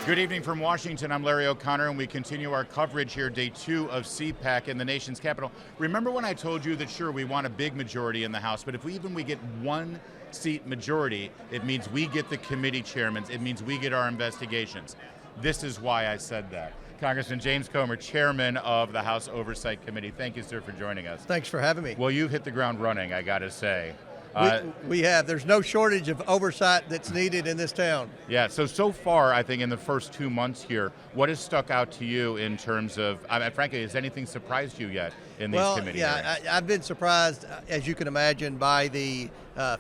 Good evening from Washington. I'm Larry O'Connor, and we continue our coverage here, day 2 of CPAC in the nation's capital. Remember when I told you that, sure, we want a big majority in the House, but if we get one seat majority, it means we get the committee chairmen, it means we get our investigations. This is why I said that. Congressman James Comer, chairman of the House Oversight Committee. Thank you, sir, for joining us. Thanks for having me. Well, you've hit the ground running, I got to say. We have. There's no shortage of oversight that's needed in this town. Yeah, so far, I think in the first 2 months here, what has stuck out to you in terms of, frankly, has anything surprised you yet in these committee hearings? I've been surprised, as you can imagine, by the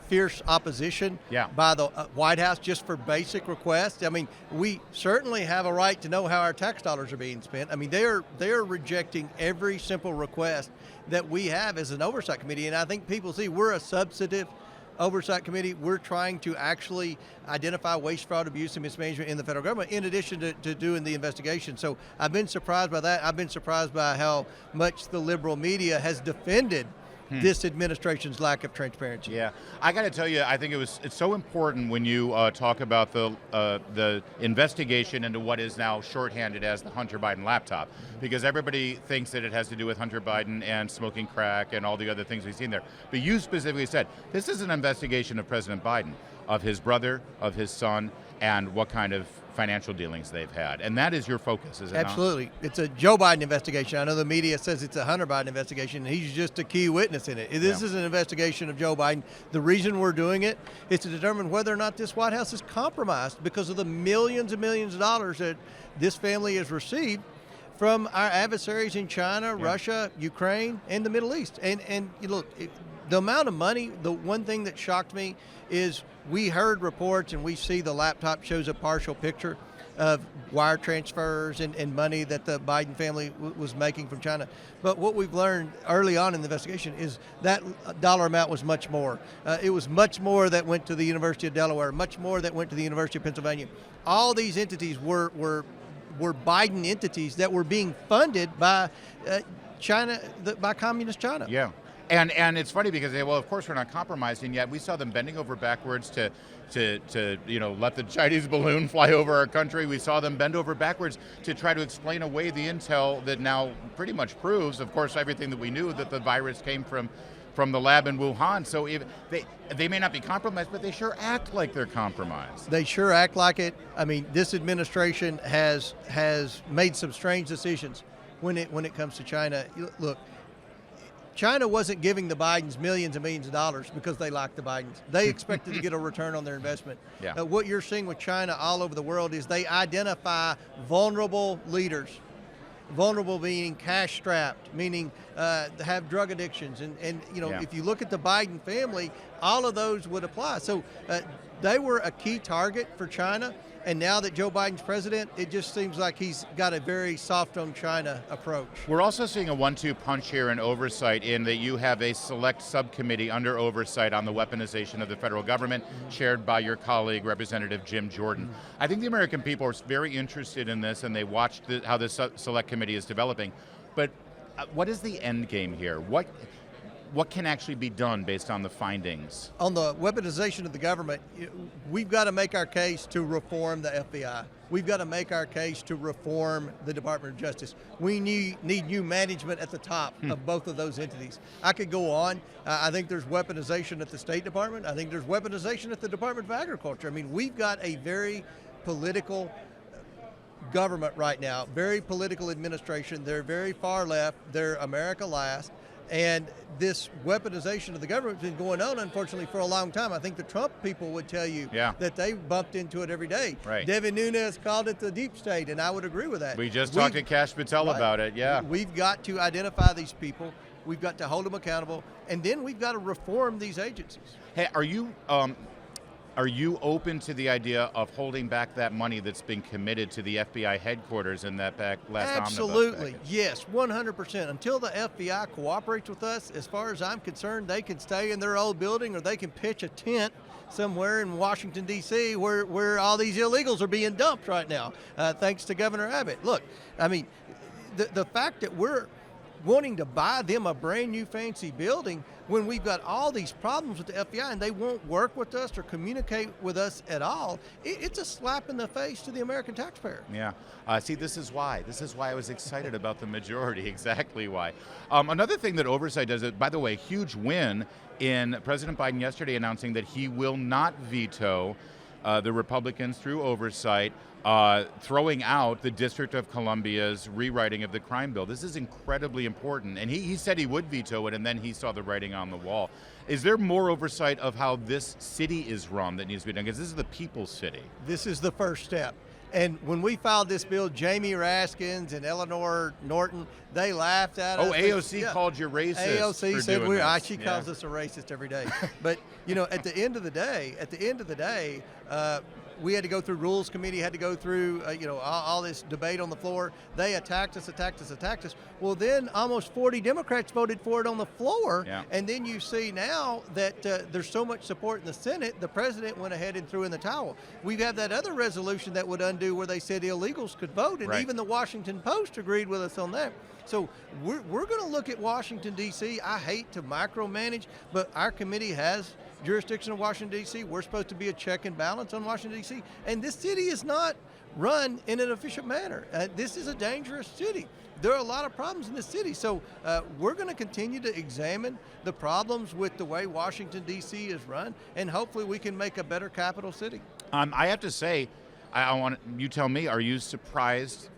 fierce opposition by the White House just for basic requests. I mean, we certainly have a right to know how our tax dollars are being spent. I mean, they are rejecting every simple request that we have as an oversight committee, and I think people see we're a substantive oversight committee. We're trying to actually identify waste, fraud, abuse, and mismanagement in the federal government, in addition to doing the investigation. So I've been surprised by that. I've been surprised by how much the liberal media has defended this administration's lack of transparency. Yeah, I got to tell you, I think it's so important when you talk about the investigation into what is now shorthanded as the Hunter Biden laptop, because everybody thinks that it has to do with Hunter Biden and smoking crack and all the other things we've seen there. But you specifically said this is an investigation of President Biden, of his brother, of his son, and what kind of financial dealings they've had. And that is your focus, is it not? Absolutely. It's a Joe Biden investigation. I know the media says it's a Hunter Biden investigation, and he's just a key witness in it. This is an investigation of Joe Biden. The reason we're doing it is to determine whether or not this White House is compromised because of the millions and millions of dollars that this family has received from our adversaries in China, Russia, Ukraine, and the Middle East. And you look, the amount of money, the one thing that shocked me is we heard reports and we see the laptop shows a partial picture of wire transfers and money that the Biden family was making from China. But what we've learned early on in the investigation is that dollar amount was much more. It was much more that went to the University of Delaware, much more that went to the University of Pennsylvania. All these entities were Biden entities that were being funded by China, by communist China. Yeah. And it's funny because they, well, of course we're not compromised, and yet we saw them bending over backwards to let the Chinese balloon fly over our country. We saw them bend over backwards to try to explain away the intel that now pretty much proves, of course, everything that we knew, that the virus came from the lab in Wuhan. So if they may not be compromised, but they sure act like they're compromised. They sure act like it. I mean, this administration has made some strange decisions when it comes to China. Look, China wasn't giving the Bidens millions and millions of dollars because they liked the Bidens. They expected to get a return on their investment. Yeah. What you're seeing with China all over the world is they identify vulnerable leaders. Vulnerable meaning cash-strapped, meaning have drug addictions. And if you look at the Biden family, all of those would apply. So they were a key target for China. And now that Joe Biden's president, it just seems like he's got a very soft on China approach. We're also seeing a 1-2 punch here in oversight, in that you have a select subcommittee under oversight on the weaponization of the federal government, chaired by your colleague, Representative Jim Jordan. I think the American people are very interested in this, and they watched how this select committee is developing. But what is the end game here? What can actually be done based on the findings? On the weaponization of the government, we've got to make our case to reform the FBI. We've got to make our case to reform the Department of Justice. We need new management at the top of both of those entities. I could go on. I think there's weaponization at the State Department. I think there's weaponization at the Department of Agriculture. I mean, we've got a very political government right now, very political administration. They're very far left. They're America last. And this weaponization of the government has been going on, unfortunately, for a long time. I think the Trump people would tell you that they bumped into it every day. Right. Devin Nunes called it the deep state, and I would agree with that. We just talked to Kash Patel about it, We've got to identify these people. We've got to hold them accountable, and then we've got to reform these agencies. Hey, are you open to the idea of holding back that money that's been committed to the FBI headquarters in that last Absolutely, omnibus package? yes, 100%. Until the FBI cooperates with us, as far as I'm concerned, they can stay in their old building, or they can pitch a tent somewhere in Washington, D.C., where all these illegals are being dumped right now, thanks to Governor Abbott. Look, I mean, the fact that we're wanting to buy them a brand new fancy building when we've got all these problems with the FBI and they won't work with us or communicate with us at all. It's a slap in the face to the American taxpayer. Yeah. See, this is why I was excited about the majority. Exactly why. Another thing that Oversight does, by the way, huge win in President Biden yesterday announcing that he will not veto the Republicans through Oversight throwing out the District of Columbia's rewriting of the crime bill. This is incredibly important. And he said he would veto it, and then he saw the writing on the wall. Is there more oversight of how this city is run that needs to be done? Because this is the people's city. This is the first step. And when we filed this bill, Jamie Raskins and Eleanor Norton, they laughed at us. AOC called you racist. AOC said she Yeah. calls us a racist every day. But at the end of the day, we had to go through Rules Committee, had to go through all this debate on the floor. They attacked us. Well, then almost 40 Democrats voted for it on the floor. Yeah. And then you see now that there's so much support in the Senate, the president went ahead and threw in the towel. We have that other resolution that would undo where they said illegals could vote, and Right. even the Washington Post agreed with us on that. So we're going to look at Washington, D.C. I hate to micromanage, but our committee has jurisdiction of Washington, D.C. We're supposed to be a check and balance on Washington, D.C. And this city is not run in an efficient manner. This is a dangerous city. There are a lot of problems in this city. So we're going to continue to examine the problems with the way Washington, D.C. is run, and hopefully we can make a better capital city. I have to say, I want you tell me, are you surprised,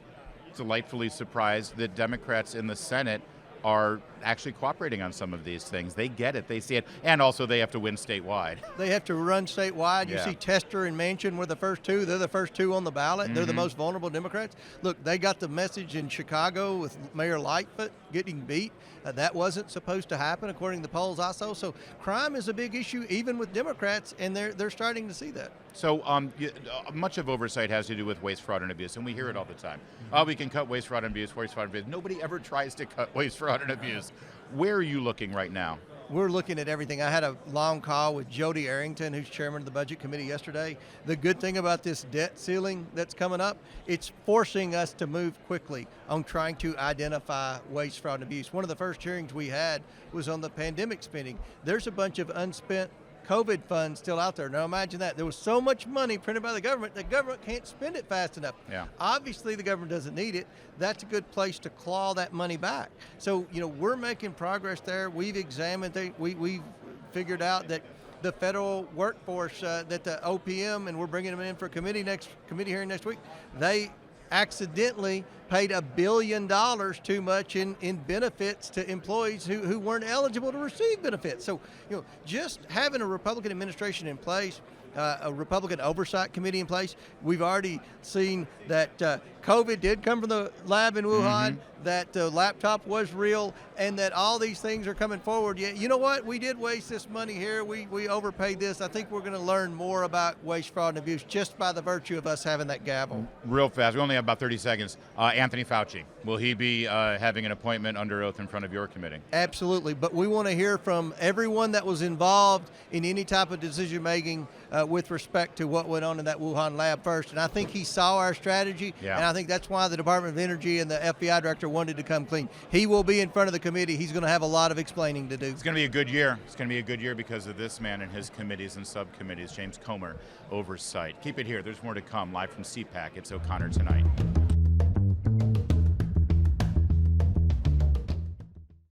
delightfully surprised, that Democrats in the Senate are actually cooperating on some of these things? They get it, they see it, and also they have to win statewide. They have to run statewide. You Yeah. see Tester and Manchin were the first two. They're the first two on the ballot. Mm-hmm. They're the most vulnerable Democrats. Look, they got the message in Chicago with Mayor Lightfoot getting beat. That wasn't supposed to happen according to the polls I saw. So crime is a big issue even with Democrats, and they're starting to see that. So much of oversight has to do with waste, fraud, and abuse, and we hear it all the time. We can cut waste, fraud, and abuse, waste, fraud, and abuse. Nobody ever tries to cut waste, fraud, and abuse. Where are you looking right now? We're looking at everything. I had a long call with Jody Arrington, who's chairman of the Budget Committee yesterday. The good thing about this debt ceiling that's coming up, it's forcing us to move quickly on trying to identify waste, fraud, and abuse. One of the first hearings we had was on the pandemic spending. There's a bunch of unspent COVID funds still out there. Now imagine that. There was so much money printed by the government can't spend it fast enough. Yeah. Obviously the government doesn't need it. That's a good place to claw that money back. So, we're making progress there. We've examined we've figured out that the federal workforce, that the OPM, and we're bringing them in for a committee hearing next week, they accidentally paid $1 billion too much in benefits to employees who weren't eligible to receive benefits. So, just having a Republican administration in place, a Republican Oversight Committee in place, we've already seen that COVID did come from the lab in Wuhan, that the laptop was real, and that all these things are coming forward. Yeah, you know what? We did waste this money here. We overpaid this. I think we're going to learn more about waste, fraud, and abuse just by the virtue of us having that gavel. Real fast, we only have about 30 seconds. Anthony Fauci, will he be having an appointment under oath in front of your committee? Absolutely, but we want to hear from everyone that was involved in any type of decision making with respect to what went on in that Wuhan lab first. And I think he saw our strategy, Yeah. and I think that's why the Department of Energy and the FBI director wanted to come clean. He will be in front of the committee. He's going to have a lot of explaining to do. It's going to be a good year. It's going to be a good year because of this man and his committees and subcommittees. James Comer, Oversight. Keep it here. There's more to come. Live from CPAC. It's O'Connor Tonight.